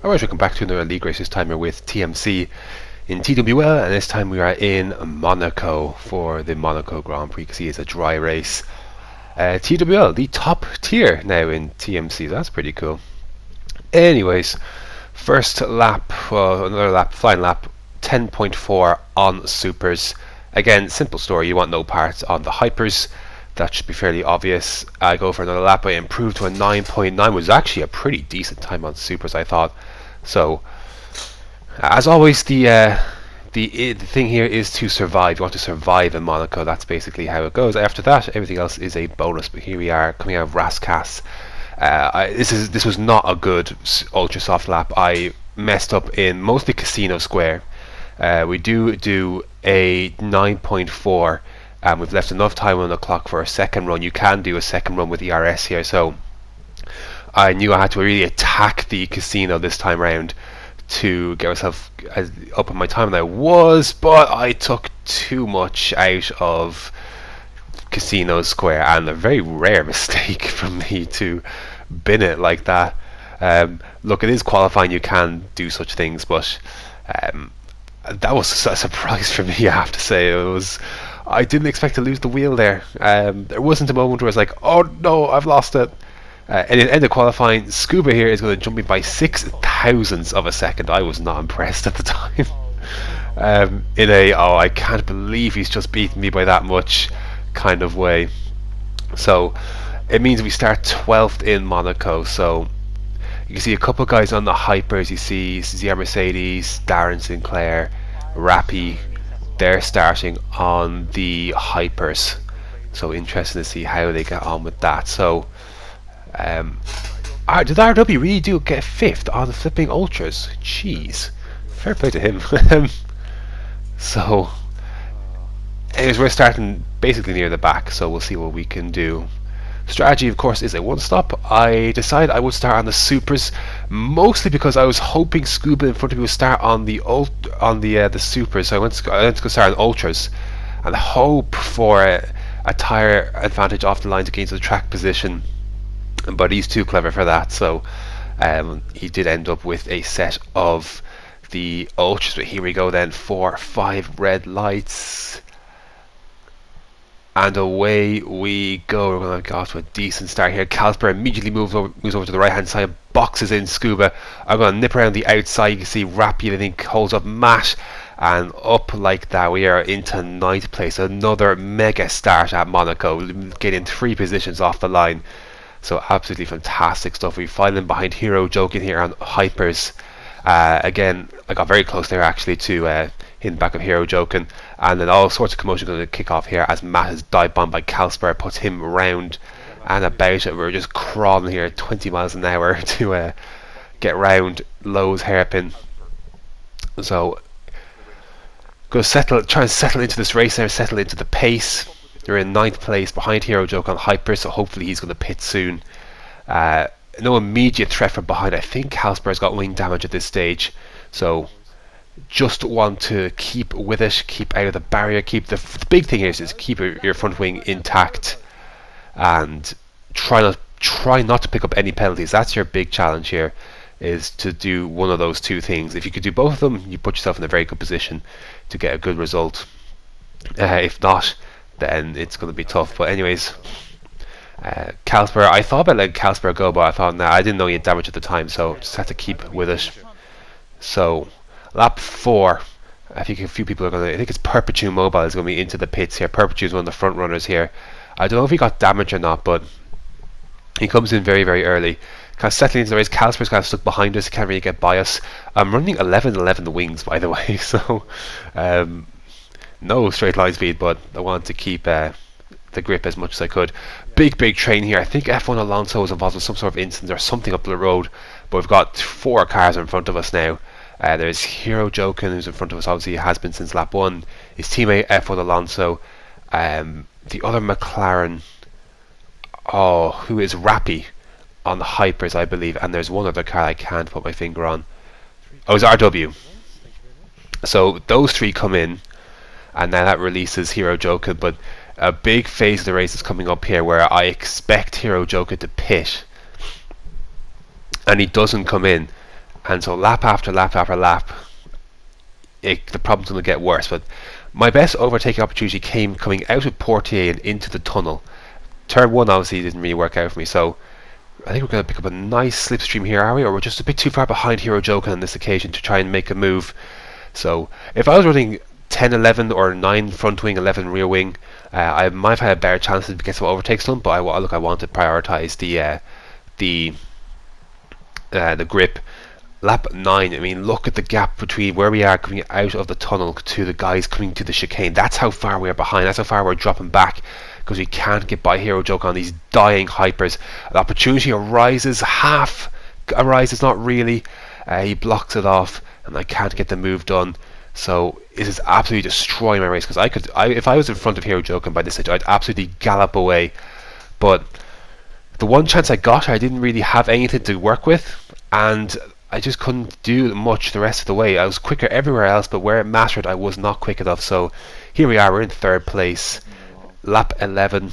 Alright, welcome back to another league race. This time we're with TMC in TWL, and this time we are in Monaco for the Monaco Grand Prix. You can see it's a dry race. TWL, the top tier now in TMC, so that's pretty cool. Anyways, first lap, well, another lap, flying lap, 10.4 on supers. Again, simple story, you want no parts on the hypers. That should be fairly obvious. I go for another lap. I improved to a 9.9, which was actually a pretty decent time on supers, I thought. So, as always, the thing here is to survive. You want to survive in Monaco. That's basically how it goes. After that, everything else is a bonus. But here we are coming out of Rascasse. This was not a good ultra soft lap. I messed up in mostly Casino Square. We do a 9.4. We've left enough time on the clock for a second run. You can do a second run with ERS here, so I knew I had to really attack the casino this time round to get myself up on my time, and I was, but I took too much out of Casino Square, and a very rare mistake from me to bin it like that. Look, it is qualifying, you can do such things, but that was a surprise for me, I have to say. I didn't expect to lose the wheel there. There wasn't a moment where I was like, oh no, I've lost it. And at the end of qualifying, Scuba here is going to jump me by 0.006 of a second. I was not impressed at the time. I can't believe he's just beaten me by that much kind of way. So it means we start 12th in Monaco. So you can see a couple guys on the hypers. You see ZR Mercedes, Darren Sinclair, Rappy. They're starting on the hypers, so interesting to see how they get on with that. So did RW really do get 5th on the flipping ultras? Jeez, fair play to him. So anyways, we're starting basically near the back, so we'll see what we can do. Strategy, of course, is a one-stop. I decided I would start on the supers, mostly because I was hoping Scuba in front of me would start on the supers. So I went to go start on ultras, and hope for a tire advantage off the line to gain to the track position. But he's too clever for that, so he did end up with a set of the ultras. But here we go then, 4, 5 red lights. And away we go. We're going to go off to a decent start here. Calsper immediately moves over to the right hand side, boxes in Scuba. I'm going to nip around the outside. You can see Rappy, I think, holds up Matt, and up like that we are into 9th place. Another mega start at Monaco, getting 3 positions off the line. So absolutely fantastic stuff. We file in behind Hero Joking here on hypers. Again, I got very close there actually to hitting back of Hero Joking, and then all sorts of commotion going to kick off here as Matt is dive bombed by Calsper, puts him round and about it. We're just crawling here at 20 miles an hour to get round Lowe's hairpin. So going to try and settle into this race now, settle into the pace. They're in 9th place behind Hero Joke on hyper, so hopefully he's going to pit soon. No immediate threat from behind. I think Calsper's got wing damage at this stage, so just want to keep with it, keep out of the barrier, keep the big thing is keep your front wing intact, and try not to pick up any penalties. That's your big challenge here, is to do one of those two things. If you could do both of them, you put yourself in a very good position to get a good result. If not, then it's going to be tough. But anyways, Calsper, I thought about letting Calsper go, but I thought, nah, I didn't know he had damage at the time, so just had to keep with it. So lap 4, I think a few people are going to, I think it's Perpetu Mobile is going to be into the pits here. Perpetu is one of the front runners here. I don't know if he got damage or not, but he comes in very, very early. Kind of settling into the race. Calsper's kind of stuck behind us, can't really get by us. I'm running 11 wings, by the way, so no straight line speed, but I wanted to keep the grip as much as I could. Big train here. I think F1 Alonso was involved in some sort of incident or something up the road, but we've got 4 cars in front of us now. There's Hero Jokin, who's in front of us, obviously he has been since lap 1. His teammate F1 Alonso, the other McLaren, who is Rappy on the hypers, I believe, and there's one other car I can't put my finger on. Oh, it's RW. So those 3 come in, and now that releases Hero Jokin, but a big phase of the race is coming up here where I expect Hero Jokin to pit, and he doesn't come in. And so lap after lap after lap, the problem's going to get worse. But my best overtaking opportunity came coming out of Portier and into the tunnel. Turn 1 obviously didn't really work out for me, so I think we're going to pick up a nice slipstream here, are we? Or we're just a bit too far behind Hero Joker on this occasion to try and make a move. So if I was running 10-11 or 9 front wing, 11 rear wing, I might have had a better chance to get some overtakes done. But I want to prioritise the grip. Lap 9, I mean, look at the gap between where we are coming out of the tunnel to the guys coming to the chicane. That's how far we are behind. That's how far we're dropping back, because we can't get by Hero Joker on these dying hypers. The opportunity arises, not really. He blocks it off, and I can't get the move done. So it is absolutely destroying my race, because if I was in front of Hero Joker by this stage, I'd absolutely gallop away. But the one chance I got, I didn't really have anything to work with, and I just couldn't do much the rest of the way. I was quicker everywhere else, but where it mattered, I was not quick enough. So here we are, we're in 3rd place, lap 11.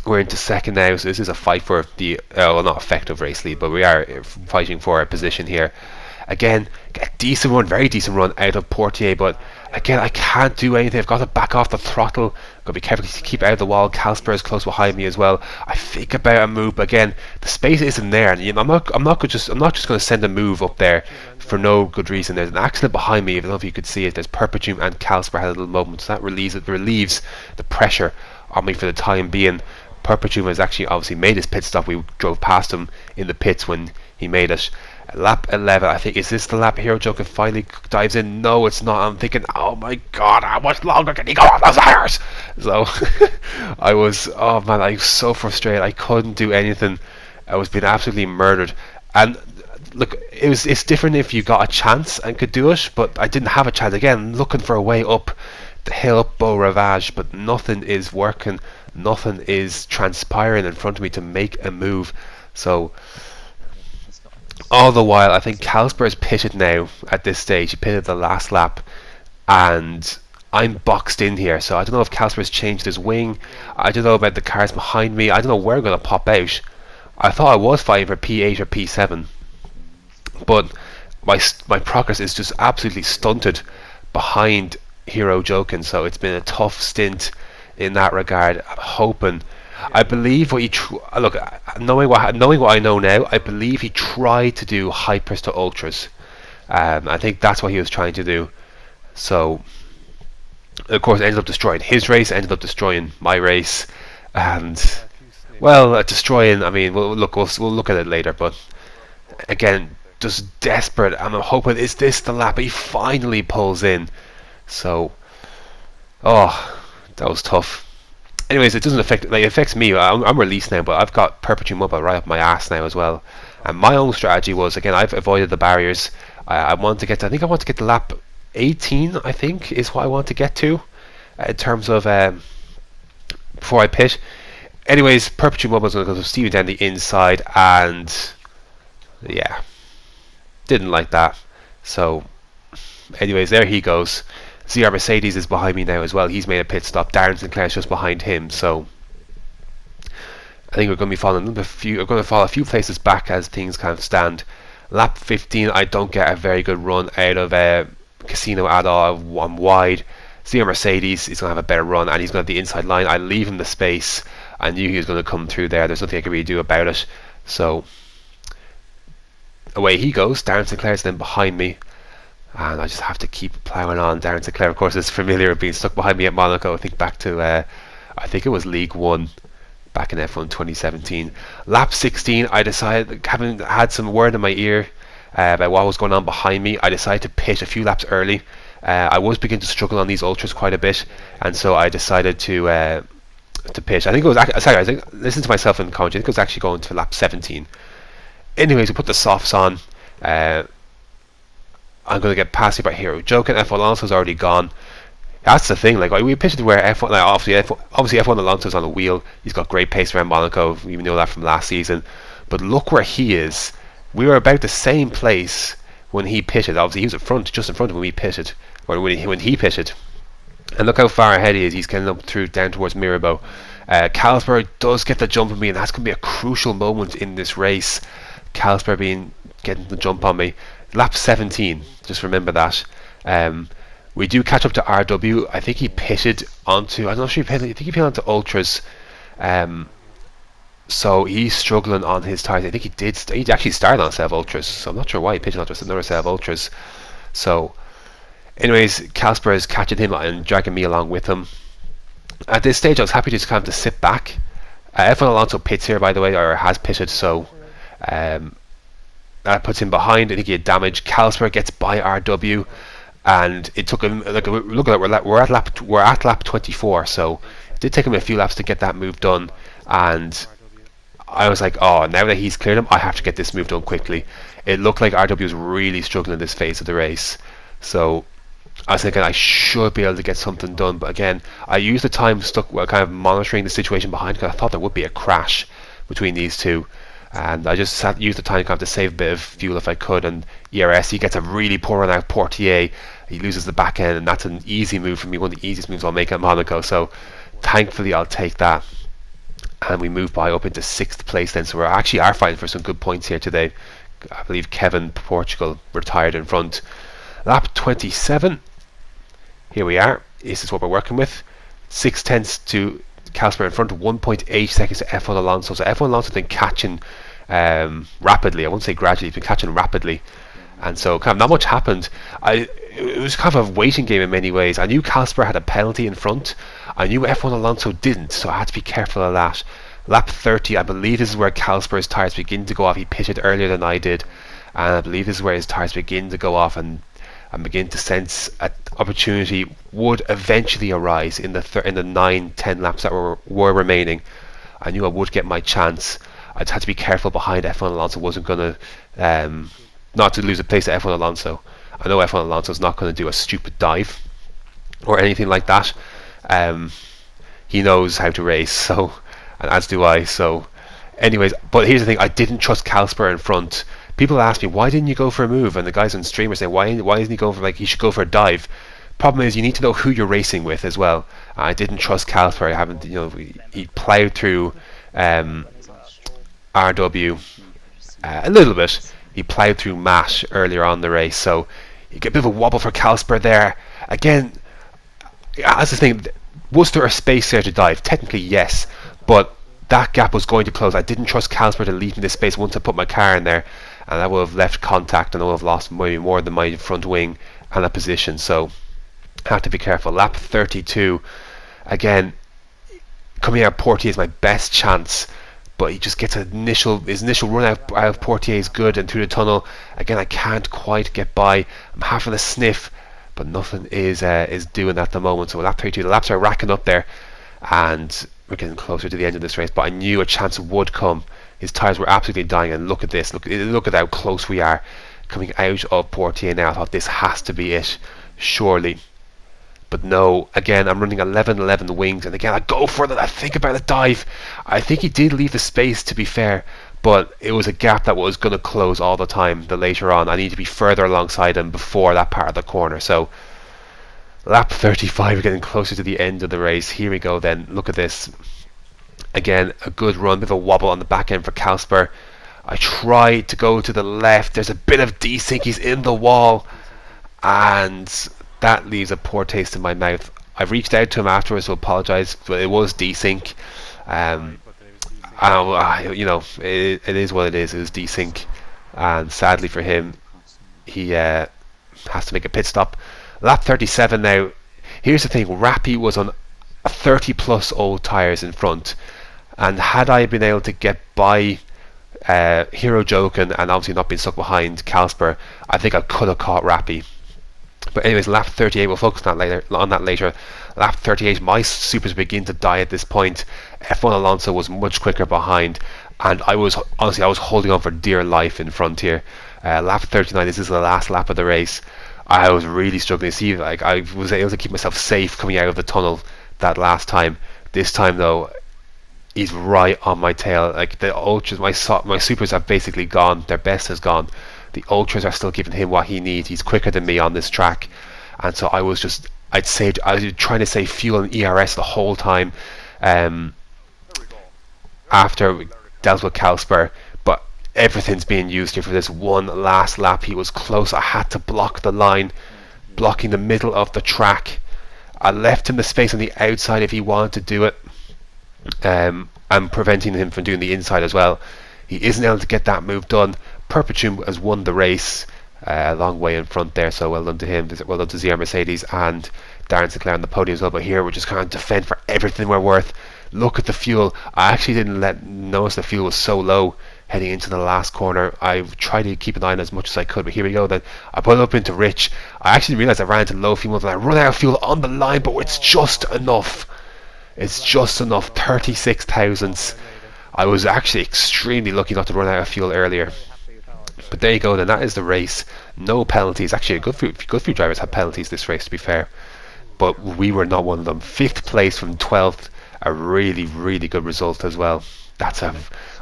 We're into 2nd now, so this is a fight for the, well, not effective race lead, but we are fighting for a position here. Again, a decent run, very decent run out of Portier, but again, I can't do anything. I've got to back off the throttle. I've got to be careful to keep out of the wall. Calsper is close behind me as well. I think about a move, but again, the space isn't there. And I'm not just going to send a move up there for no good reason. There's an accident behind me. I don't know if you could see it. There's Perpetuum and Calsper had a little moment, so that relieves the pressure on me for the time being. Perpetuum has actually obviously made his pit stop. We drove past him in the pits when he made it. Lap 11, I think, is this the lap Hero Joker finally dives in? No, it's not. I'm thinking, oh my god, how much longer can he go on those tires? So I was so frustrated. I couldn't do anything. I was being absolutely murdered. And look, it's different if you got a chance and could do it, but I didn't have a chance. Again, looking for a way up the hill, up Beau Rivage, but nothing is working. Nothing is transpiring in front of me to make a move. So all the while, I think Calsper is pitted now at this stage. He pitted the last lap, and I'm boxed in here. So I don't know if Calsper has changed his wing. I don't know about the cars behind me. I don't know where I'm going to pop out. I thought I was fighting for P8 or P7, but my progress is just absolutely stunted behind Hero Jokin. So it's been a tough stint in that regard. I'm hoping. I believe what he look, knowing what I know now, I believe he tried to do hypers to ultras. I think that's what he was trying to do. So, of course, ended up destroying his race, ended up destroying my race, and well, destroying. I mean, we'll look at it later. But again, just desperate, and I'm hoping is this the lap he finally pulls in. So, oh, that was tough. Anyways, it doesn't affect, it affects me. I'm released now, but I've got Perpetuum up right up my ass now as well. And my own strategy was, again, I've avoided the barriers. I want to get to, I think I want to get to lap 18, I think, is what I want to get to in terms of before I pit. Anyways, Perpetuum up was going to go steaming down the inside, and yeah, didn't like that. So, anyways, there he goes. ZR Mercedes is behind me now as well. He's made a pit stop. Darren Sinclair's just behind him. So I think we're going to be falling we're going to fall a few places back as things kind of stand. Lap 15, I don't get a very good run out of Casino at all. I'm wide. ZR Mercedes is going to have a better run, and he's going to have the inside line. I leave him the space. I knew he was going to come through there. There's nothing I could really do about it. So away he goes. Darren Sinclair's then behind me, and I just have to keep ploughing on. Darren Sinclair, of course, is familiar with being stuck behind me at Monaco. I think back to, I think it was League One, back in F1 2017. Lap 16, I decided, having had some word in my ear about what was going on behind me, I decided to pit a few laps early. I was beginning to struggle on these ultras quite a bit, and so I decided to pit. I think it was, sorry, I think, listen to myself in the commentary, I think it was actually going to lap 17. Anyways, we put the softs on. I'm going to get passed by Hero Jokin. F1 Alonso's already gone. That's the thing, like, we pitched where F1, like, obviously F1 Alonso's on a wheel. He's got great pace around Monaco. We know that from last season. But look where he is. We were about the same place when he pitted. Obviously, he was just in front of when we pitted, or when he pitted. And look how far ahead he is. He's getting up down towards Mirabeau. Calsper does get the jump on me, and that's going to be a crucial moment in this race. Calsper being getting the jump on me. Lap 17, just remember that. We do catch up to RW. I think he pitted onto, I'm not sure he pitted, I think he pitted onto Ultras. So he's struggling on his tyres. I think he actually started on a set of Ultras, so I'm not sure why he pitted onto another set of Ultras. So anyways, Casper is catching him and dragging me along with him. At this stage I was happy just kind of to sit back. F1 Alonso pits here, by the way, or has pitted, so that puts him behind. I think he had damage. Casper gets by RW, and it took him, like, look at that, we're at lap 24, so it did take him a few laps to get that move done. And I was like, oh, now that he's cleared him, I have to get this move done quickly. It looked like RW was really struggling in this phase of the race, so I was thinking I should be able to get something done. But again, I used the time stuck kind of monitoring the situation behind, because I thought there would be a crash between these two, and I just used the time kind of to save a bit of fuel if I could. And ERS, he gets a really poor run out Portier, he loses the back end, and that's an easy move for me, one of the easiest moves I'll make at Monaco, so thankfully I'll take that. And we move by up into 6th place then, so we actually are fighting for some good points here today. I believe Kevin Portugal retired in front. Lap 27, here we are. This is what we're working with. 6/10 to Casper in front, 1.8 seconds to F1 Alonso. So F1 Alonso has been catching rapidly. I won't say gradually, he's been catching rapidly. And so kind of not much happened. It was kind of a waiting game in many ways. I knew Casper had a penalty in front. I knew F1 Alonso didn't, so I had to be careful of that. Lap 30, I believe this is where Casper's tyres begin to go off. He pitted earlier than I did, and I believe this is where his tyres begin to go off, and I begin to sense an opportunity would eventually arise in the 9-10 laps that were remaining. I knew I would get my chance. I just had to be careful behind F1 Alonso. Wasn't going to not to lose a place to F1 Alonso. I know F1 Alonso is not going to do a stupid dive or anything like that. He knows how to race, so, and as do I. So anyways, but here's the thing, I didn't trust Casper in front. People ask me, why didn't you go for a move? And the guys on stream are saying, why isn't he going for, like, he should go for a dive. Problem is, you need to know who you're racing with as well. I didn't trust Casper. I haven't, he ploughed through RW a little bit. He ploughed through Matt earlier on in the race, so you get a bit of a wobble for Casper there. Again, as the thing, was there a space there to dive? Technically, yes, but that gap was going to close. I didn't trust Casper to leave me this space once I put my car in there, and I would have left contact and I would have lost maybe more than my front wing and a position, so I have to be careful. Lap 32, again, coming out of Portier is my best chance, but he just gets his initial run out of Portier is good, and through the tunnel, again, I can't quite get by. I'm having a sniff, but nothing is doing at the moment. So lap 32, the laps are racking up there, and we're getting closer to the end of this race, but I knew a chance would come. His tyres were absolutely dying, and look at this, look at how close we are coming out of Portier now. I thought this has to be it, surely. But no, again, I'm running 11-11 wings, and again, I go for it, I think about a dive. I think he did leave the space, to be fair, but it was a gap that was going to close all the time. The later on, I need to be further alongside him before that part of the corner. So lap 35, we're getting closer to the end of the race. Here we go then, look at this. Again, a good run, bit of a wobble on the back end for Casper. I tried to go to the left, there's a bit of desync, he's in the wall, and that leaves a poor taste in my mouth. I reached out to him afterwards to apologise, but it was desync. It is what it is. It was desync, and sadly for him, he has to make a pit stop. Lap 37 now. Here's the thing, Rappy was on 30 plus old tyres in front, and had I been able to get by Hero Joken and obviously not been stuck behind Casper, I think I could have caught Rappy. But anyways, lap 38, we'll focus on that later. Lap 38, my supers begin to die at this point. F1 Alonso was much quicker behind, and I was holding on for dear life in front here. Lap 39, this is the last lap of the race. I was really struggling to see, like, I was able to keep myself safe coming out of the tunnel that last time. This time though, he's right on my tail. Like, the ultras, my supers have basically gone. Their best has gone. The ultras are still giving him what he needs. He's quicker than me on this track, and so I was trying to save fuel and ERS the whole time after we dealt with Casper. But everything's being used here for this one last lap. He was close. I had to block the line, blocking the middle of the track. I left him the space on the outside if he wanted to do it, and preventing him from doing the inside as well. He isn't able to get that move done. Perpetuum has won the race, a long way in front there, so well done to him. Well done to ZR Mercedes and Darren Sinclair on the podium as well. But here we're just kind of defend for everything we're worth. Look at the fuel. I actually didn't notice the fuel was so low heading into the last corner. I tried to keep an eye on it as much as I could, but here we go then. I put it up into Rich. I actually realised I ran into low fuel and I run out of fuel on the line, but it's just enough. It's just enough. 36 thousandths. I was actually extremely lucky not to run out of fuel earlier. But there you go then, that is the race. No penalties. Actually, a good few drivers had penalties this race, to be fair. But we were not one of them. 5th place from 12th. A really, really good result as well. That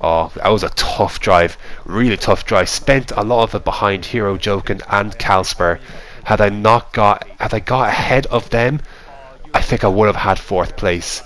was a tough drive. Really tough drive. Spent a lot of it behind Hero Jokin and Calsper. Had I got ahead of them, I think I would have had 4th place.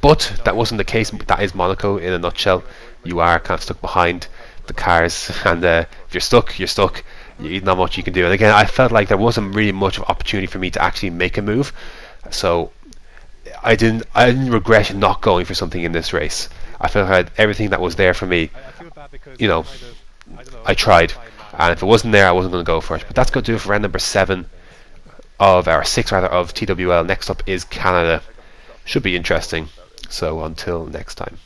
But that wasn't the case. That is Monaco in a nutshell. You are kind of stuck behind the cars, and if you're stuck, you're stuck. Not much you can do. And again, I felt like there wasn't really much of opportunity for me to actually make a move, so I didn't regret not going for something in this race. I felt I had everything that was there for me. You know, I tried, and if it wasn't there, I wasn't going to go for it. But that's going to do it for round number 7 of our 6 rather of TWL. Next up is Canada. Should be interesting. So until next time.